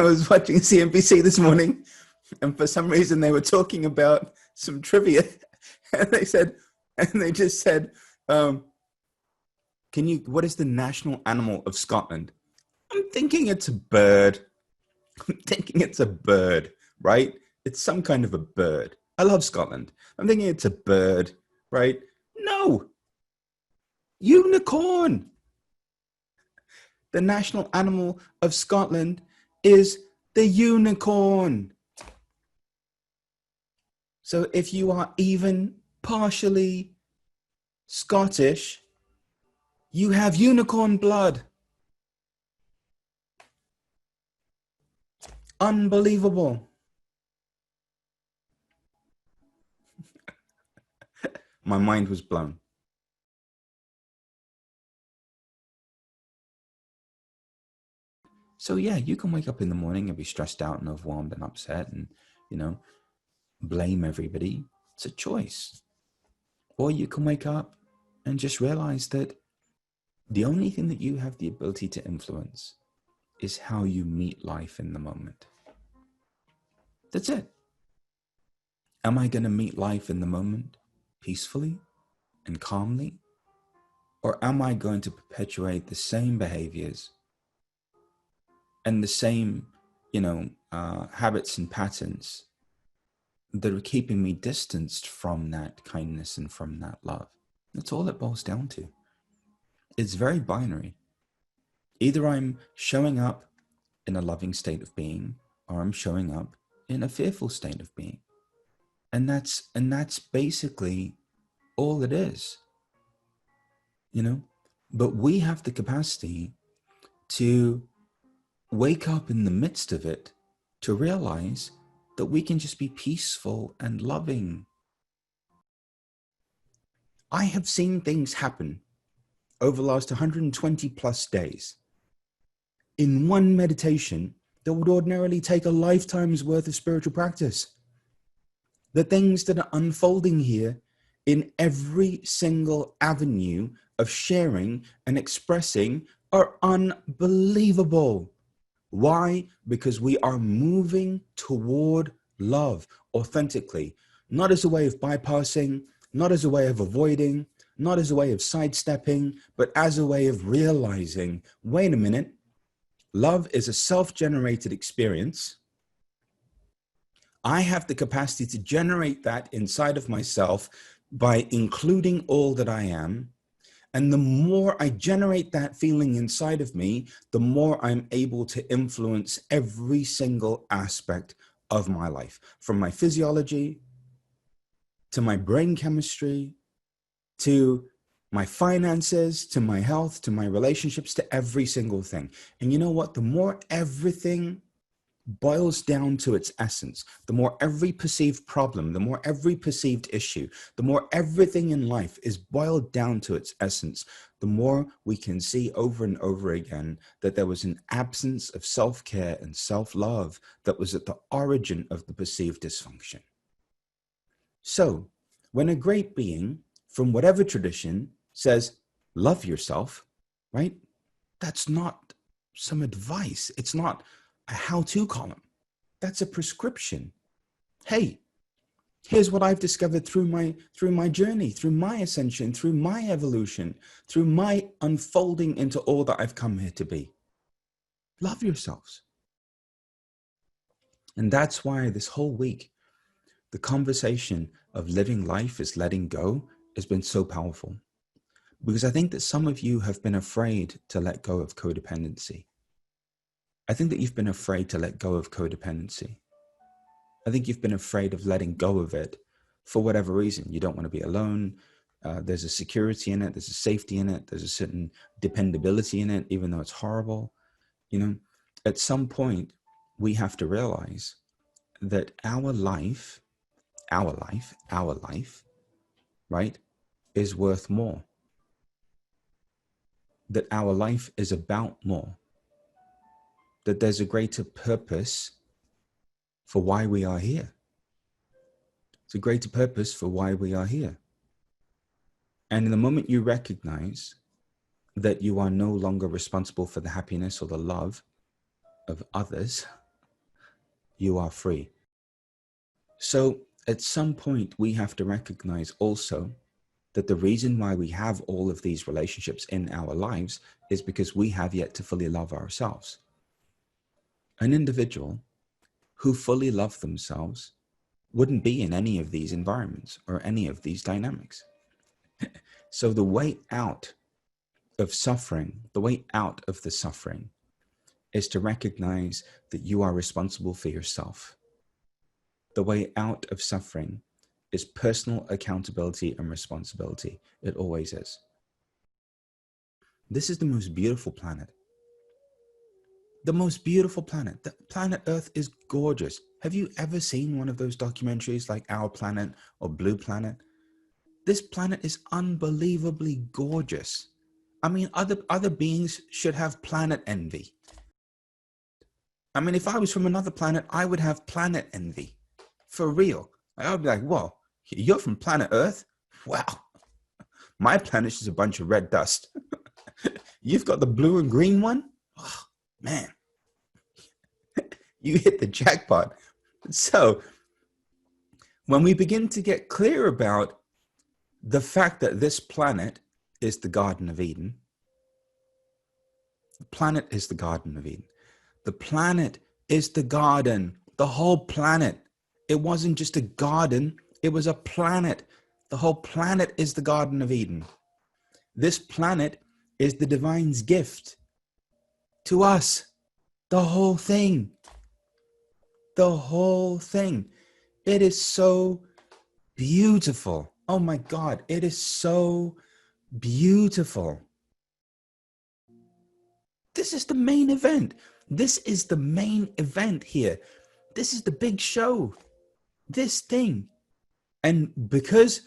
I was watching CNBC this morning, and for some reason they were talking about some trivia, and they just said, what is the national animal of Scotland? I'm thinking it's a bird. I'm thinking it's a bird, right? It's some kind of a bird. I love Scotland. I'm thinking it's a bird, right? No. Unicorn. The national animal of Scotland is the unicorn. So if you are even partially Scottish, you have unicorn blood. Unbelievable. My mind was blown. So yeah, you can wake up in the morning and be stressed out and overwhelmed and upset and, blame everybody. It's a choice. Or you can wake up and just realize that the only thing that you have the ability to influence is how you meet life in the moment. That's it. Am I going to meet life in the moment peacefully and calmly? Or am I going to perpetuate the same behaviors and the same, habits and patterns that are keeping me distanced from that kindness and from that love? That's all it boils down to. It's very binary. Either I'm showing up in a loving state of being, or I'm showing up in a fearful state of being. And that's basically all it is. But we have the capacity to wake up in the midst of it, to realize that we can just be peaceful and loving. I have seen things happen over the last 120 plus days in one meditation that would ordinarily take a lifetime's worth of spiritual practice. The things that are unfolding here in every single avenue of sharing and expressing are unbelievable. Why? Because we are moving toward love authentically, not as a way of bypassing, not as a way of avoiding, not as a way of sidestepping, but as a way of realizing, wait a minute, love is a self-generated experience. I have the capacity to generate that inside of myself by including all that I am. And the more I generate that feeling inside of me, the more I'm able to influence every single aspect of my life, from my physiology, to my brain chemistry, to my finances, to my health, to my relationships, to every single thing. And you know what? The more everything boils down to its essence, the more every perceived problem, the more every perceived issue, the more everything in life is boiled down to its essence, the more we can see over and over again that there was an absence of self-care and self-love that was at the origin of the perceived dysfunction. So when a great being from whatever tradition says, love yourself, right? That's not some advice. It's not a how-to column. That's a prescription. Hey, here's what I've discovered through my journey, through my ascension, through my evolution, through my unfolding into all that I've come here to be. Love yourselves. And that's why this whole week, the conversation of living life is letting go has been so powerful. Because I think that some of you have been afraid to let go of codependency. I think that you've been afraid to let go of codependency. I think you've been afraid of letting go of it for whatever reason. You don't want to be alone. There's a security in it. There's a safety in it. There's a certain dependability in it, even though it's horrible. At some point, we have to realize that our life, right, is worth more. That our life is about more. That there's a greater purpose for why we are here. It's a greater purpose for why we are here. And in the moment you recognize that you are no longer responsible for the happiness or the love of others, you are free. So at some point, we have to recognize also that the reason why we have all of these relationships in our lives is because we have yet to fully love ourselves. An individual who fully loved themselves wouldn't be in any of these environments or any of these dynamics. So the way out of suffering, the way out of the suffering is to recognize that you are responsible for yourself. The way out of suffering is personal accountability and responsibility. It always is. This is the most beautiful planet. The most beautiful planet. The planet Earth is gorgeous. Have you ever seen one of those documentaries like Our Planet or Blue Planet? This planet is unbelievably gorgeous. I mean, other beings should have planet envy. I mean, if I was from another planet, I would have planet envy. For real. I would be like, whoa, you're from planet Earth? Wow. My planet is a bunch of red dust. You've got the blue and green one? Oh, man. You hit the jackpot. So when we begin to get clear about the fact that this planet is the Garden of Eden, the planet is the Garden of Eden. The planet is the garden, the whole planet. It wasn't just a garden, it was a planet. The whole planet is the Garden of Eden. This planet is the divine's gift to us. The whole thing. The whole thing. It is so beautiful. Oh my God, it is so beautiful. This is the main event. This is the main event here. This is the big show. This thing. And because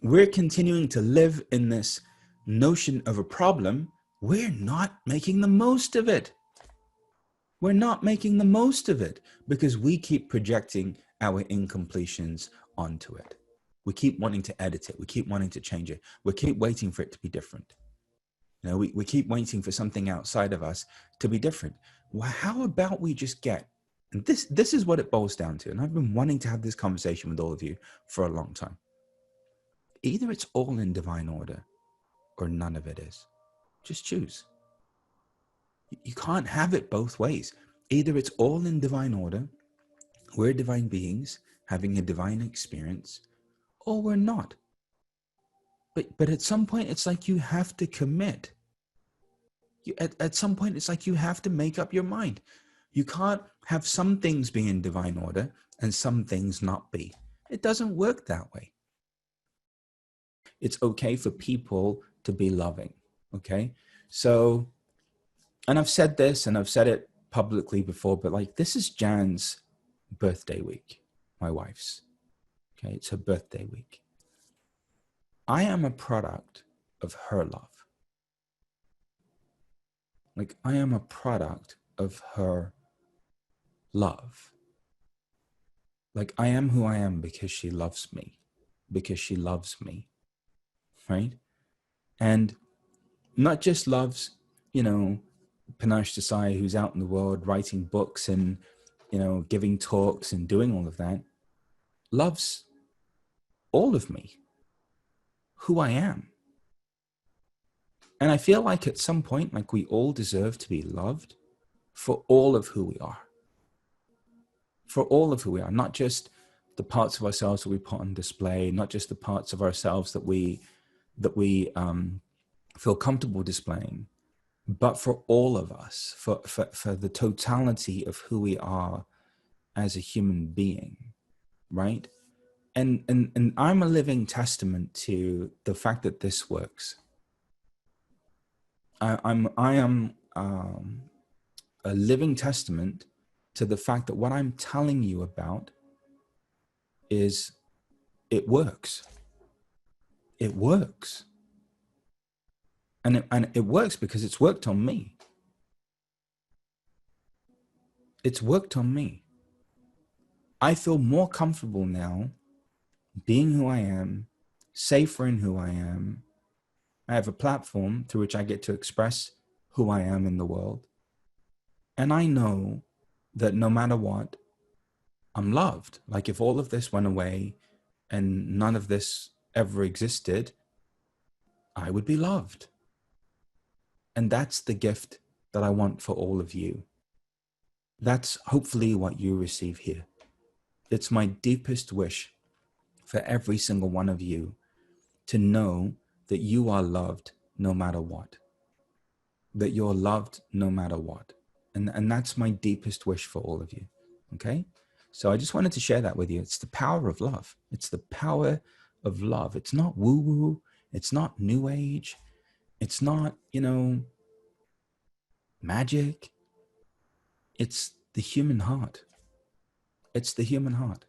we're continuing to live in this notion of a problem, we're not making the most of it. We're not making the most of it because we keep projecting our incompletions onto it. We keep wanting to edit it. We keep wanting to change it. We keep waiting for it to be different. You know, we keep waiting for something outside of us to be different. Well, how about we just get, and this is what it boils down to, and I've been wanting to have this conversation with all of you for a long time. Either it's all in divine order or none of it is. Just choose. You can't have it both ways. Either it's all in divine order, we're divine beings having a divine experience, or we're not. But at some point, it's like you have to commit. At some point, it's like you have to make up your mind. You can't have some things be in divine order and some things not be. It doesn't work that way. It's okay for people to be loving, okay? So, and I've said this and I've said it publicly before, but like this is Jan's birthday week, my wife's, okay? It's her birthday week. I am a product of her love. Like I am a product of her love. Like I am who I am because she loves me, right? And not just loves, you know, Panache Desai, who's out in the world writing books and, you know, giving talks and doing all of that, loves all of me, who I am. And I feel like at some point, like we all deserve to be loved for all of who we are. For all of who we are, not just the parts of ourselves that we put on display, not just the parts of ourselves that we feel comfortable displaying, but for all of us, for the totality of who we are as a human being, right? And I'm a living testament to the fact that this works. I am a living testament to the fact that what I'm telling you about is it works. It works. And it works because it's worked on me. It's worked on me. I feel more comfortable now being who I am, safer in who I am. I have a platform through which I get to express who I am in the world. And I know that no matter what, I'm loved. Like if all of this went away and none of this ever existed, I would be loved. And that's the gift that I want for all of you. That's hopefully what you receive here. It's my deepest wish for every single one of you to know that you are loved no matter what, that you're loved no matter what. And that's my deepest wish for all of you. Okay. So I just wanted to share that with you. It's the power of love. It's the power of love. It's not woo woo. It's not new age. It's not, magic. It's the human heart. It's the human heart.